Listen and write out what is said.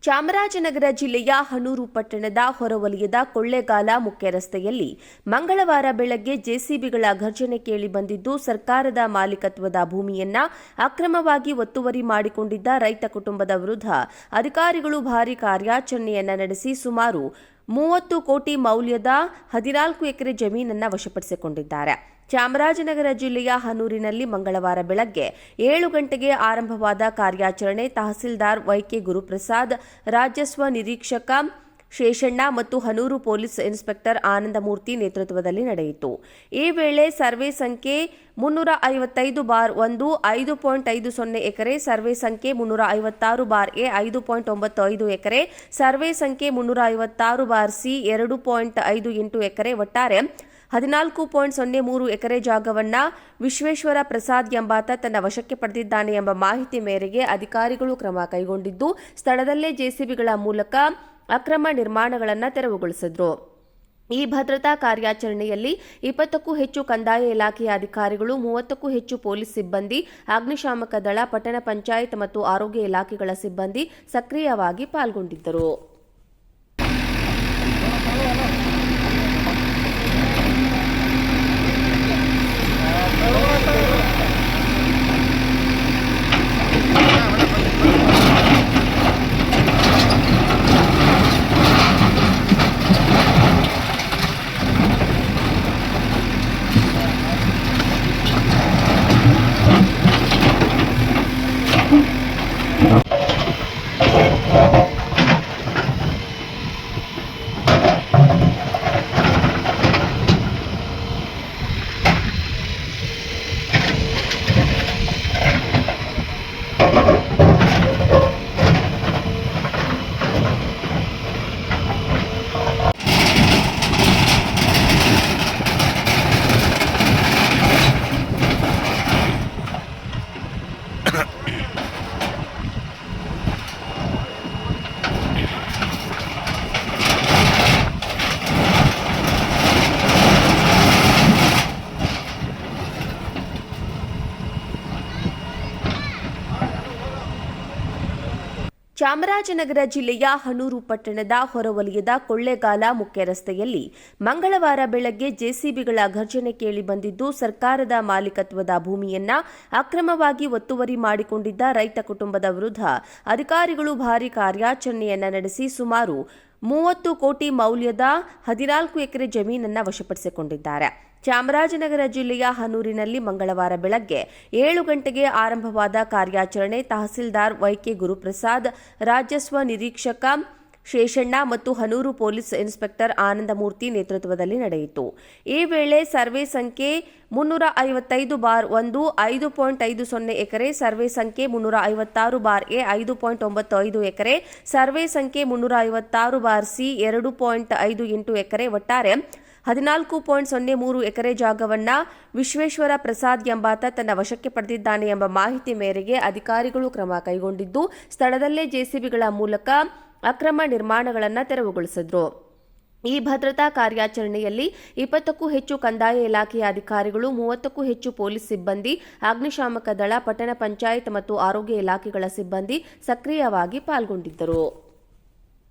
ಚಾಮರಾಜನಗರ ಜಿಲ್ಲೆಯ ಹನೂರು ಪಟ್ಟಣದ ಹೊರವಲಯದ ಕೊಳ್ಳೇಗಾಲ ಮುಖ್ಯ ರಸ್ತೆಯಲ್ಲಿ ಮಂಗಳವಾರ ಬೆಳಗ್ಗೆ ಜೆಸಿಬಿಗಳ ಘರ್ಜನೆ ಕೇಳಿಬಂದಿದ್ದು, ಸರ್ಕಾರದ ಮಾಲೀಕತ್ವದ ಭೂಮಿಯನ್ನ ಅಕ್ರಮವಾಗಿ ಒತ್ತುವರಿ ಮಾಡಿಕೊಂಡಿದ್ದ ರೈತ ಕುಟುಂಬದ ವಿರುದ್ಧ ಅಧಿಕಾರಿಗಳು ಭಾರೀ ಕಾರ್ಯಾಚರಣೆಯನ್ನ ನಡೆಸಿ ಸುಮಾರು 30 ಕೋಟಿ ಮೌಲ್ಯದ 14 ಎಕರೆ ಜಮೀನನ್ನು ವಶಪಡಿಸಿಕೊಂಡಿದ್ದಾರೆ. ಚಾಮರಾಜನಗರ ಜಿಲ್ಲೆಯ ಹನೂರಿನಲ್ಲಿ ಮಂಗಳವಾರ ಬೆಳಗ್ಗೆ 7 ಗಂಟೆಗೆ ಆರಂಭವಾದ ಕಾರ್ಯಾಚರಣೆ ತಹಸೀಲ್ದಾರ್ ವೈಕೆ ಗುರುಪ್ರಸಾದ್, ರಾಜಸ್ವ ನಿರೀಕ್ಷಕ ಶೇಷಣ್ಣ ಮತ್ತು ಹನೂರು ಪೊಲೀಸ್ ಇನ್ಸ್ಪೆಕ್ಟರ್ ಆನಂದಮೂರ್ತಿ ನೇತೃತ್ವದಲ್ಲಿ ನಡೆಯಿತು. ಈ ವೇಳೆ ಸರ್ವೆ ಸಂಖ್ಯೆ 355/1 5.50 ಎಕರೆ, ಸರ್ವೆ ಸಂಖ್ಯೆ 356/A 5.95 ಎಕರೆ, ಸರ್ವೆ ಸಂಖ್ಯೆ 356/C 2.58 ಎಕರೆ, ಒಟ್ಟಾರೆ 14.03 ಎಕರೆ ಜಾಗವನ್ನ ವಿಶ್ವೇಶ್ವರ ಪ್ರಸಾದ್ ಎಂಬಾತ ತನ್ನ ವಶಕ್ಕೆ ಪಡೆದಿದ್ದಾನೆ ಎಂಬ ಮಾಹಿತಿ ಮೇರೆಗೆ ಅಧಿಕಾರಿಗಳು ಕ್ರಮ ಕೈಗೊಂಡಿದ್ದು, ಸ್ಥಳದಲ್ಲೇ ಜೆಸಿಬಿಗಳ ಮೂಲಕ ಅಕ್ರಮ ನಿರ್ಮಾಣಗಳನ್ನು ತೆರವುಗೊಳಿಸಿದ್ರು. ಈ ಭದ್ರತಾ ಕಾರ್ಯಾಚರಣೆಯಲ್ಲಿ 20ಕ್ಕೂ ಹೆಚ್ಚು ಕಂದಾಯ ಇಲಾಖೆಯ ಅಧಿಕಾರಿಗಳು, 30ಕ್ಕೂ ಹೆಚ್ಚು ಪೊಲೀಸ್ ಸಿಬ್ಬಂದಿ, ಅಗ್ನಿಶಾಮಕ ದಳ, ಪಟ್ಟಣ ಪಂಚಾಯತ್ ಮತ್ತು ಆರೋಗ್ಯ ಇಲಾಖೆಗಳ ಸಿಬ್ಬಂದಿ ಸಕ್ರಿಯವಾಗಿ ಪಾಲ್ಗೊಂಡಿದ್ದರು. ಚಾಮರಾಜನಗರ ಜಿಲ್ಲೆಯ ಹನೂರು ಪಟ್ಟಣದ ಹೊರವಲಯದ ಕೊಳ್ಳೇಗಾಲ ಮುಖ್ಯ ರಸ್ತೆಯಲ್ಲಿ ಮಂಗಳವಾರ ಬೆಳಗ್ಗೆ ಜೆಸಿಬಿಗಳ ಘರ್ಜನೆ ಕೇಳಿಬಂದಿದ್ದು, ಸರ್ಕಾರದ ಮಾಲೀಕತ್ವದ ಭೂಮಿಯನ್ನ ಅಕ್ರಮವಾಗಿ ಒತ್ತುವರಿ ಮಾಡಿಕೊಂಡಿದ್ದ ರೈತ ಕುಟುಂಬದ ವಿರುದ್ಧ ಅಧಿಕಾರಿಗಳು ಭಾರೀ ಕಾರ್ಯಾಚರಣೆಯನ್ನ ನಡೆಸಿ ಸುಮಾರು 30 ಕೋಟಿ ಮೌಲ್ಯದ 14 ಎಕರೆ ಜಮೀನನ್ನು ವಶಪಡಿಸಿಕೊಂಡಿದ್ದಾರೆ. ಚಾಮರಾಜನಗರ ಜಿಲ್ಲೆಯ ಹನೂರಿನಲ್ಲಿ ಮಂಗಳವಾರ ಬೆಳಗ್ಗೆ 7 ಗಂಟೆಗೆ ಆರಂಭವಾದ ಕಾರ್ಯಾಚರಣೆ ತಹಸೀಲ್ದಾರ್ ವೈಕೆ ಗುರುಪ್ರಸಾದ್, ರಾಜಸ್ವ ನಿರೀಕ್ಷಕ ಶೇಷಣ್ಣ ಮತ್ತು ಹನೂರು ಪೊಲೀಸ್ ಇನ್ಸ್ಪೆಕ್ಟರ್ ಆನಂದಮೂರ್ತಿ ನೇತೃತ್ವದಲ್ಲಿ ನಡೆಯಿತು. ಈ ವೇಳೆ ಸರ್ವೆ ಸಂಖ್ಯೆ 355/1 5.50 ಎಕರೆ, ಸರ್ವೆ ಸಂಖ್ಯೆ 356/A 5.95 ಎಕರೆ, ಸರ್ವೆ ಸಂಖ್ಯೆ 356/C 2.58 ಎಕರೆ, ಒಟ್ಟಾರೆ 14.03 ಎಕರೆ ಜಾಗವನ್ನ ವಿಶ್ವೇಶ್ವರ ಪ್ರಸಾದ್ ಎಂಬಾತ ತನ್ನ ವಶಕ್ಕೆ ಪಡೆದಿದ್ದಾನೆ ಎಂಬ ಮಾಹಿತಿ ಮೇರೆಗೆ ಅಧಿಕಾರಿಗಳು ಕ್ರಮ ಕೈಗೊಂಡಿದ್ದು, ಸ್ಥಳದಲ್ಲೇ ಜೆಸಿಬಿಗಳ ಮೂಲಕ ಅಕ್ರಮ ನಿರ್ಮಾಣಗಳನ್ನು ತೆರವುಗೊಳಿಸಿದ್ರು. ಈ ಭದ್ರತಾ ಕಾರ್ಯಾಚರಣೆಯಲ್ಲಿ 20ಕ್ಕೂ ಹೆಚ್ಚು ಕಂದಾಯ ಇಲಾಖೆಯ ಅಧಿಕಾರಿಗಳು, 30ಕ್ಕೂ ಹೆಚ್ಚು ಪೊಲೀಸ್ ಸಿಬ್ಬಂದಿ, ಅಗ್ನಿಶಾಮಕ ದಳ, ಪಟ್ಟಣ ಪಂಚಾಯತ್ ಮತ್ತು ಆರೋಗ್ಯ ಇಲಾಖೆಗಳ ಸಿಬ್ಬಂದಿ ಸಕ್ರಿಯವಾಗಿ ಪಾಲ್ಗೊಂಡಿದ್ದರು.